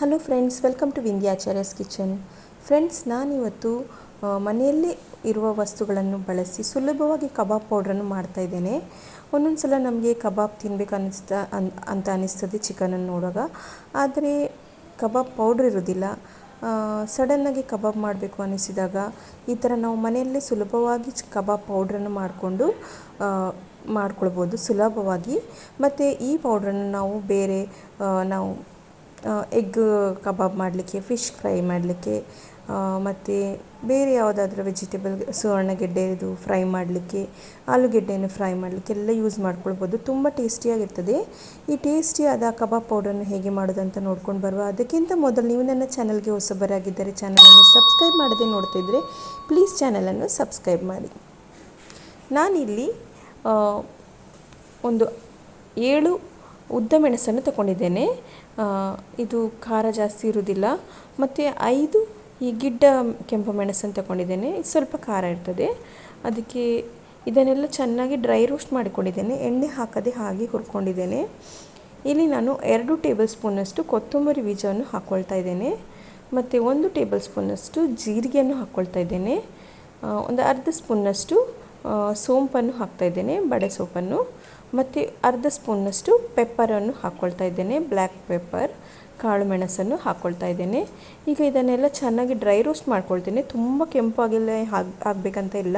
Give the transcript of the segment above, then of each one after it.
Hello friends, welcome to Vindhyacharya's kitchen. Friends, ನಾನಿವತ್ತು ಮನೆಯಲ್ಲೇ ಇರುವ ವಸ್ತುಗಳನ್ನು ಬಳಸಿ ಸುಲಭವಾಗಿ ಕಬಾಬ್ ಪೌಡ್ರನ್ನು ಮಾಡ್ತಾಯಿದ್ದೇನೆ. ಒಂದೊಂದು ಸಲ ನಮಗೆ ಕಬಾಬ್ ತಿನ್ನಬೇಕು ಅಂತ ಅನ್ನಿಸ್ತದೆ ಚಿಕನನ್ನು ನೋಡುವಾಗ. ಆದರೆ ಕಬಾಬ್ ಪೌಡ್ರ್ ಇರೋದಿಲ್ಲ. ಸಡನ್ನಾಗಿ ಕಬಾಬ್ ಮಾಡಬೇಕು ಅನ್ನಿಸಿದಾಗ ಈ ಥರ ನಾವು ಮನೆಯಲ್ಲೇ ಸುಲಭವಾಗಿ ಕಬಾಬ್ ಪೌಡ್ರನ್ನು ಮಾಡ್ಕೊಳ್ಬೋದು ಸುಲಭವಾಗಿ. ಮತ್ತು ಈ ಪೌಡ್ರನ್ನು ನಾವು ಬೇರೆ ನಾವು ಎಗ್ ಕಬಾಬ್ ಮಾಡಲಿಕ್ಕೆ, ಫಿಶ್ ಫ್ರೈ ಮಾಡಲಿಕ್ಕೆ, ಮತ್ತು ಬೇರೆ ಯಾವುದಾದ್ರೂ ವೆಜಿಟೇಬಲ್ ಸುವರ್ಣಗೆಡ್ಡೆದು ಫ್ರೈ ಮಾಡಲಿಕ್ಕೆ, ಆಲೂಗೆಡ್ಡೆಯನ್ನು ಫ್ರೈ ಮಾಡಲಿಕ್ಕೆ ಎಲ್ಲ ಯೂಸ್ ಮಾಡ್ಕೊಳ್ಬೋದು. ತುಂಬ ಟೇಸ್ಟಿಯಾಗಿರ್ತದೆ. ಈ ಟೇಸ್ಟಿಯಾದ ಕಬಾಬ್ ಪೌಡ್ರನ್ನು ಹೇಗೆ ಮಾಡೋದಂತ ನೋಡ್ಕೊಂಡು ಬರುವ. ಅದಕ್ಕಿಂತ ಮೊದಲು ನೀವು ನನ್ನ ಚಾನಲ್ಗೆ ಹೊಸಬರಾಗಿದ್ದರೆ ಚಾನಲನ್ನು ಸಬ್ಸ್ಕ್ರೈಬ್ ಮಾಡದೆ ನೋಡ್ತಿದ್ರೆ ಪ್ಲೀಸ್ ಚಾನಲನ್ನು ಸಬ್ಸ್ಕ್ರೈಬ್ ಮಾಡಿ. ನಾನಿಲ್ಲಿ ಒಂದು 7 ಉದ್ದ ಮೆಣಸನ್ನು ತಗೊಂಡಿದ್ದೇನೆ. ಇದು ಖಾರ ಜಾಸ್ತಿ ಇರುವುದಿಲ್ಲ. ಮತ್ತು 5 ಈ ಗಿಡ್ಡ ಕೆಂಪು ಮೆಣಸನ್ನು ತಗೊಂಡಿದ್ದೇನೆ. ಇದು ಸ್ವಲ್ಪ ಖಾರ ಇರ್ತದೆ. ಅದಕ್ಕೆ ಇದನ್ನೆಲ್ಲ ಚೆನ್ನಾಗಿ ಡ್ರೈ ರೋಸ್ಟ್ ಮಾಡಿಕೊಂಡಿದ್ದೇನೆ. ಎಣ್ಣೆ ಹಾಕದೆ ಹಾಗೆ ಹುರ್ಕೊಂಡಿದ್ದೇನೆ. ಇಲ್ಲಿ ನಾನು 2 ಟೇಬಲ್ ಸ್ಪೂನಷ್ಟು ಕೊತ್ತಂಬರಿ ಬೀಜವನ್ನು ಹಾಕ್ಕೊಳ್ತಾ ಇದ್ದೇನೆ. ಮತ್ತು 1 ಟೇಬಲ್ ಸ್ಪೂನಷ್ಟು ಜೀರಿಗೆಯನ್ನು ಹಾಕ್ಕೊಳ್ತಾ ಇದ್ದೇನೆ. ಒಂದು ಅರ್ಧ ಸ್ಪೂನ್ನಷ್ಟು ಸೋಂಪನ್ನು ಹಾಕ್ತಾಯಿದ್ದೇನೆ, ಬಡೆ ಸೋಪನ್ನು. ಮತ್ತು ಅರ್ಧ ಸ್ಪೂನ್ನಷ್ಟು ಪೆಪ್ಪರನ್ನು ಹಾಕ್ಕೊಳ್ತಾ ಇದ್ದೇನೆ, ಬ್ಲ್ಯಾಕ್ ಪೆಪ್ಪರ್, ಕಾಳು ಮೆಣಸನ್ನು ಹಾಕ್ಕೊಳ್ತಾ ಇದ್ದೇನೆ. ಈಗ ಇದನ್ನೆಲ್ಲ ಚೆನ್ನಾಗಿ ಡ್ರೈ ರೋಸ್ಟ್ ಮಾಡ್ಕೊಳ್ತೇನೆ. ತುಂಬ ಕೆಂಪಾಗಿಲ್ಲ ಆಗಬೇಕಂತ ಇಲ್ಲ,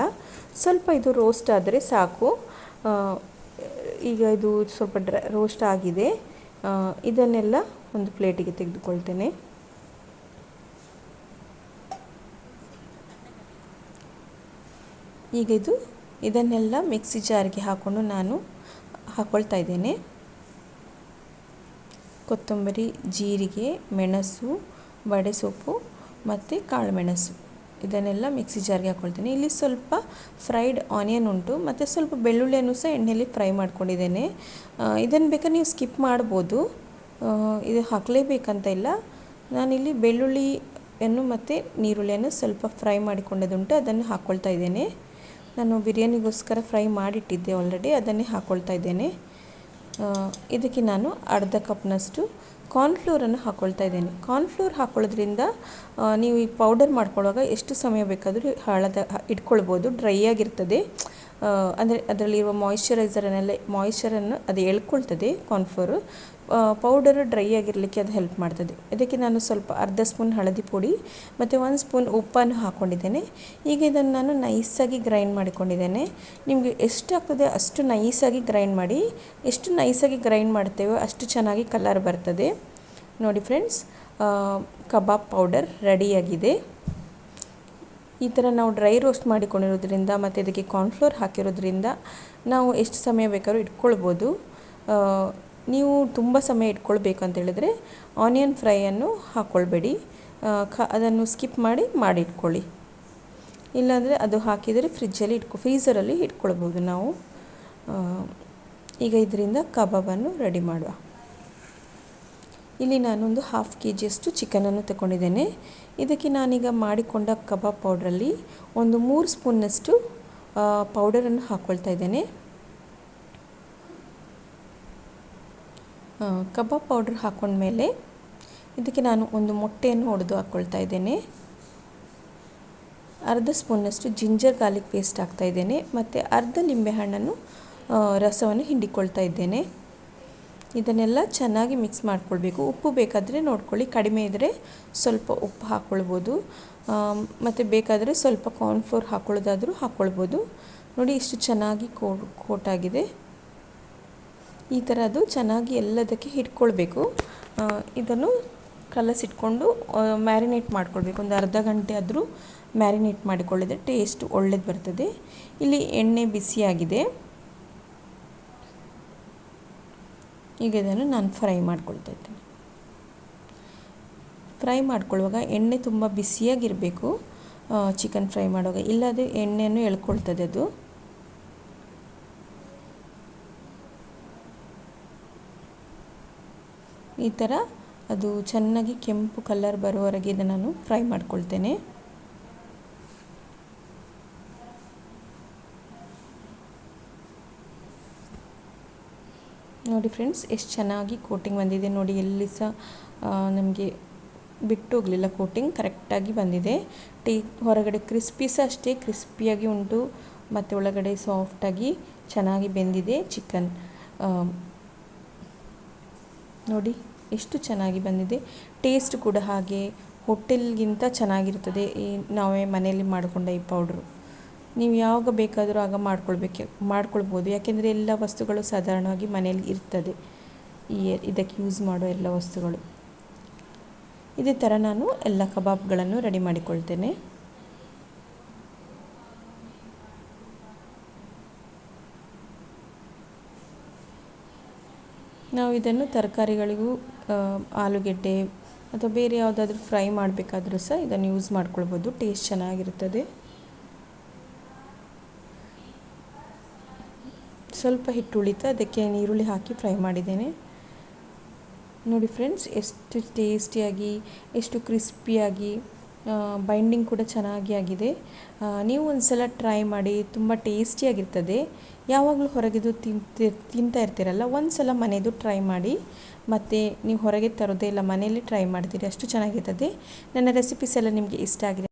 ಸ್ವಲ್ಪ ಇದು ರೋಸ್ಟ್ ಆದರೆ ಸಾಕು. ಈಗ ಇದು ಸ್ವಲ್ಪ ರೋಸ್ಟ್ ಆಗಿದೆ. ಇದನ್ನೆಲ್ಲ ಒಂದು ಪ್ಲೇಟಿಗೆ ತೆಗೆದುಕೊಳ್ತೇನೆ. ಈಗ ಇದನ್ನೆಲ್ಲ ಮಿಕ್ಸಿ ಜಾರ್ಗೆ ಹಾಕ್ಕೊಂಡು ನಾನು ಹಾಕ್ಕೊಳ್ತಾ ಇದ್ದೇನೆ. ಕೊತ್ತಂಬರಿ, ಜೀರಿಗೆ, ಮೆಣಸು, ಬಡೆ ಸೊಪ್ಪು ಮತ್ತು ಕಾಳು ಮೆಣಸು ಇದನ್ನೆಲ್ಲ ಮಿಕ್ಸಿ ಜಾರ್ಗೆ ಹಾಕ್ಕೊಳ್ತೇನೆ. ಇಲ್ಲಿ ಸ್ವಲ್ಪ ಫ್ರೈಡ್ ಆನಿಯನ್ ಉಂಟು ಮತ್ತು ಸ್ವಲ್ಪ ಬೆಳ್ಳುಳ್ಳಿಯನ್ನು ಸಹ ಎಣ್ಣೆಯಲ್ಲಿ ಫ್ರೈ ಮಾಡ್ಕೊಂಡಿದ್ದೇನೆ. ಇದನ್ನು ಬೇಕಾದ್ರೆ ನೀವು ಸ್ಕಿಪ್ ಮಾಡ್ಬೋದು, ಇದು ಹಾಕಲೇಬೇಕಂತ ಇಲ್ಲ. ನಾನಿಲ್ಲಿ ಬೆಳ್ಳುಳ್ಳಿಯನ್ನು ಮತ್ತು ನೀರುಳ್ಳಿಯನ್ನು ಸ್ವಲ್ಪ ಫ್ರೈ ಮಾಡಿಕೊಂಡದುಂಟು, ಅದನ್ನು ಹಾಕ್ಕೊಳ್ತಾ ಇದ್ದೇನೆ. ನಾನು ಬಿರಿಯಾನಿಗೋಸ್ಕರ ಫ್ರೈ ಮಾಡಿಟ್ಟಿದ್ದೆ ಆಲ್ರೆಡಿ, ಅದನ್ನೇ ಹಾಕ್ಕೊಳ್ತಾ ಇದ್ದೇನೆ. ಇದಕ್ಕೆ ನಾನು ಅರ್ಧ ಕಪ್ನಷ್ಟು ಕಾರ್ನ್ಫ್ಲೋರನ್ನು ಹಾಕ್ಕೊಳ್ತಾ ಇದ್ದೇನೆ. ಕಾರ್ನ್ಫ್ಲೋರ್ ಹಾಕ್ಕೊಳ್ಳೋದ್ರಿಂದ ನೀವು ಈ ಪೌಡರ್ ಮಾಡ್ಕೊಳ್ಳುವಾಗ ಎಷ್ಟು ಸಮಯ ಬೇಕಾದರೂ ಇಟ್ಕೊಳ್ಬೋದು. ಡ್ರೈ ಆಗಿರ್ತದೆ. ಅಂದರೆ ಅದರಲ್ಲಿರುವ ಮಾಯಿಶ್ಚರನ್ನು ಅದು ಎಳ್ಕೊಳ್ತದೆ ಕಾರ್ನ್ಫ್ಲೋರು. ಪೌಡರು ಡ್ರೈ ಆಗಿರಲಿಕ್ಕೆ ಅದು ಹೆಲ್ಪ್ ಮಾಡ್ತದೆ. ಇದಕ್ಕೆ ನಾನು ಸ್ವಲ್ಪ ಅರ್ಧ ಸ್ಪೂನ್ ಹಳದಿ ಪುಡಿ ಮತ್ತು 1 ಸ್ಪೂನ್ ಉಪ್ಪನ್ನು ಹಾಕ್ಕೊಂಡಿದ್ದೇನೆ. ಈಗ ಇದನ್ನು ನಾನು ನೈಸಾಗಿ ಗ್ರೈಂಡ್ ಮಾಡಿಕೊಂಡಿದ್ದೇನೆ. ನಿಮಗೆ ಎಷ್ಟು ಆಗ್ತದೆ ಅಷ್ಟು ನೈಸಾಗಿ ಗ್ರೈಂಡ್ ಮಾಡಿ. ಎಷ್ಟು ನೈಸಾಗಿ ಗ್ರೈಂಡ್ ಮಾಡ್ತೇವೋ ಅಷ್ಟು ಚೆನ್ನಾಗಿ ಕಲರ್ ಬರ್ತದೆ. ನೋಡಿ ಫ್ರೆಂಡ್ಸ್, ಕಬಾಬ್ ಪೌಡರ್ ರೆಡಿಯಾಗಿದೆ. ಈ ಥರ ನಾವು ಡ್ರೈ ರೋಸ್ಟ್ ಮಾಡಿಕೊಂಡಿರೋದ್ರಿಂದ ಮತ್ತು ಇದಕ್ಕೆ ಕಾರ್ನ್ಫ್ಲೋರ್ ಹಾಕಿರೋದ್ರಿಂದ ನಾವು ಎಷ್ಟು ಸಮಯ ಬೇಕಾದ್ರೂ ಇಟ್ಕೊಳ್ಬೋದು. ನೀವು ತುಂಬ ಸಮಯ ಇಟ್ಕೊಳ್ಬೇಕು ಅಂತ ಹೇಳಿದರೆ ಆನಿಯನ್ ಫ್ರೈಯನ್ನು ಹಾಕ್ಕೊಳ್ಬೇಡಿ, ಅದನ್ನು ಸ್ಕಿಪ್ ಮಾಡಿ ಇಟ್ಕೊಳ್ಳಿ. ಇಲ್ಲಾಂದರೆ ಅದು ಹಾಕಿದರೆ ಫ್ರೀಝರಲ್ಲಿ ಇಟ್ಕೊಳ್ಬೋದು ನಾವು. ಈಗ ಇದರಿಂದ ಕಬಾಬನ್ನು ರೆಡಿ ಮಾಡುವ. ಇಲ್ಲಿ ನಾನೊಂದು 1/2 kg ಚಿಕನನ್ನು ತಗೊಂಡಿದ್ದೇನೆ. ಇದಕ್ಕೆ ನಾನೀಗ ಮಾಡಿಕೊಂಡ ಕಬಾಬ್ ಪೌಡ್ರಲ್ಲಿ ಒಂದು 3 ಸ್ಪೂನ್ನಷ್ಟು ಪೌಡರನ್ನು ಹಾಕ್ಕೊಳ್ತಾ ಇದ್ದೇನೆ. ಕಬಾಬ್ ಪೌಡ್ರ್ ಹಾಕ್ಕೊಂಡ್ಮೇಲೆ ಇದಕ್ಕೆ ನಾನು ಒಂದು ಮೊಟ್ಟೆಯನ್ನು ಒಡೆದು ಹಾಕ್ಕೊಳ್ತಾ ಇದ್ದೇನೆ. ಅರ್ಧ ಸ್ಪೂನ್ನಷ್ಟು ಜಿಂಜರ್ ಗಾರ್ಲಿಕ್ ಪೇಸ್ಟ್ ಹಾಕ್ತಾಯಿದ್ದೇನೆ. ಮತ್ತು ಅರ್ಧ ಲಿಂಬೆಹಣ್ಣನ್ನು ರಸವನ್ನು ಹಿಂಡಿಕೊಳ್ತಾ ಇದ್ದೇನೆ. ಇದನ್ನೆಲ್ಲ ಚೆನ್ನಾಗಿ ಮಿಕ್ಸ್ ಮಾಡ್ಕೊಳ್ಬೇಕು. ಉಪ್ಪು ಬೇಕಾದರೆ ನೋಡ್ಕೊಳ್ಳಿ, ಕಡಿಮೆ ಇದ್ದರೆ ಸ್ವಲ್ಪ ಉಪ್ಪು ಹಾಕ್ಕೊಳ್ಬೋದು. ಮತ್ತು ಬೇಕಾದರೆ ಸ್ವಲ್ಪ ಕಾರ್ನ್ಫ್ಲೋರ್ ಹಾಕ್ಕೊಳ್ಳೋದಾದರೂ ಹಾಕ್ಕೊಳ್ಬೋದು. ನೋಡಿ, ಇಷ್ಟು ಚೆನ್ನಾಗಿ ಕೋಟಾಗಿದೆ. ಈ ಥರ ಅದು ಚೆನ್ನಾಗಿ ಎಲ್ಲದಕ್ಕೆ ಹಿಡ್ಕೊಳ್ಬೇಕು. ಇದನ್ನು ಕಲಸಿಟ್ಕೊಂಡು ಮ್ಯಾರಿನೇಟ್ ಮಾಡ್ಕೊಳ್ಬೇಕು. ಒಂದು ಅರ್ಧ ಗಂಟೆ ಆದರೂ ಮ್ಯಾರಿನೇಟ್ ಮಾಡಿಕೊಳ್ಳಿದ್ರೆ ಟೇಸ್ಟ್ ಒಳ್ಳೇದು ಬರ್ತದೆ. ಇಲ್ಲಿ ಎಣ್ಣೆ ಬಿಸಿಯಾಗಿದೆ. ಈಗ ಇದನ್ನು ನಾನು ಫ್ರೈ ಮಾಡ್ಕೊಳ್ತಾ ಇದ್ದೇನೆ. ಫ್ರೈ ಮಾಡ್ಕೊಳ್ಳುವಾಗ ಎಣ್ಣೆ ತುಂಬ ಬಿಸಿಯಾಗಿರಬೇಕು ಚಿಕನ್ ಫ್ರೈ ಮಾಡುವಾಗ, ಇಲ್ಲದೆ ಎಣ್ಣೆಯನ್ನು ಎಳ್ಕೊಳ್ತದೆ ಅದು. ಈ ಥರ ಅದು ಚೆನ್ನಾಗಿ ಕೆಂಪು ಕಲರ್ ಬರುವವರೆಗೆ ಇದನ್ನು ನಾನು ಫ್ರೈ ಮಾಡ್ಕೊಳ್ತೇನೆ. ನೋಡಿ ಫ್ರೆಂಡ್ಸ್, ಎಷ್ಟು ಚೆನ್ನಾಗಿ ಕೋಟಿಂಗ್ ಬಂದಿದೆ ನೋಡಿ. ಎಲ್ಲಿ ಸಹ ನಮಗೆ ಬಿಟ್ಟು ಹೋಗಲಿಲ್ಲ, ಕೋಟಿಂಗ್ ಕರೆಕ್ಟಾಗಿ ಬಂದಿದೆ. ಹೊರಗಡೆ ಕ್ರಿಸ್ಪಿ ಸಹ ಅಷ್ಟೇ ಕ್ರಿಸ್ಪಿಯಾಗಿ ಉಂಟು ಮತ್ತು ಒಳಗಡೆ ಸಾಫ್ಟಾಗಿ ಚೆನ್ನಾಗಿ ಬೆಂದಿದೆ ಚಿಕನ್. ನೋಡಿ ಎಷ್ಟು ಚೆನ್ನಾಗಿ ಬಂದಿದೆ. ಟೇಸ್ಟ್ ಕೂಡ ಹಾಗೆ ಹೋಟೆಲ್ಗಿಂತ ಚೆನ್ನಾಗಿರ್ತದೆ ಈ ನಾವೇ ಮನೆಯಲ್ಲಿ ಮಾಡಿಕೊಂಡ ಈ ಪೌಡ್ರು. ನೀವು ಯಾವಾಗ ಬೇಕಾದರೂ ಆಗ ಮಾಡ್ಕೊಳ್ಬೋದು, ಯಾಕೆಂದರೆ ಎಲ್ಲ ವಸ್ತುಗಳು ಸಾಧಾರಣವಾಗಿ ಮನೆಯಲ್ಲಿ ಇರ್ತದೆ, ಇದಕ್ಕೆ ಯೂಸ್ ಮಾಡೋ ಎಲ್ಲ ವಸ್ತುಗಳು. ಇದೇ ಥರ ನಾನು ಎಲ್ಲ ಕಬಾಬ್ಗಳನ್ನು ರೆಡಿ ಮಾಡಿಕೊಳ್ತೇನೆ. ನಾವು ಇದನ್ನು ತರಕಾರಿಗಳಿಗೂ ಆಲೂಗೆಡ್ಡೆ ಅಥವಾ ಬೇರೆ ಯಾವುದಾದ್ರೂ ಫ್ರೈ ಮಾಡಬೇಕಾದ್ರೂ ಸಹ ಇದನ್ನು ಯೂಸ್ ಮಾಡ್ಕೊಳ್ಬೋದು, ಟೇಸ್ಟ್ ಚೆನ್ನಾಗಿರ್ತದೆ. ಸ್ವಲ್ಪ ಹಿಟ್ಟು ಉಳಿತು, ಅದಕ್ಕೆ ಈರುಳ್ಳಿ ಹಾಕಿ ಫ್ರೈ ಮಾಡಿದ್ದೇನೆ. ನೋಡಿ ಫ್ರೆಂಡ್ಸ್, ಎಷ್ಟು ಟೇಸ್ಟಿಯಾಗಿ ಎಷ್ಟು ಕ್ರಿಸ್ಪಿಯಾಗಿ, ಬೈಂಡಿಂಗ್ ಕೂಡ ಚೆನ್ನಾಗಿ ಆಗಿದೆ. ನೀವು ಒಂದು ಸಲ ಟ್ರೈ ಮಾಡಿ, ತುಂಬ ಟೇಸ್ಟಿಯಾಗಿರ್ತದೆ. ಯಾವಾಗಲೂ ಹೊರಗಿದು ತಿಂತಾ ಇರ್ತೀರಲ್ಲ, ಒಂದು ಸಲ ಮನೆಯದು ಟ್ರೈ ಮಾಡಿ. ಮತ್ತು ನೀವು ಹೊರಗೆ ತರೋದೇ ಇಲ್ಲ, ಮನೆಯಲ್ಲಿ ಟ್ರೈ ಮಾಡ್ತೀರಿ, ಅಷ್ಟು ಚೆನ್ನಾಗಿರ್ತದೆ. ನನ್ನ ರೆಸಿಪೀಸ್ ಎಲ್ಲ ನಿಮಗೆ ಇಷ್ಟ ಆಗಿದೆ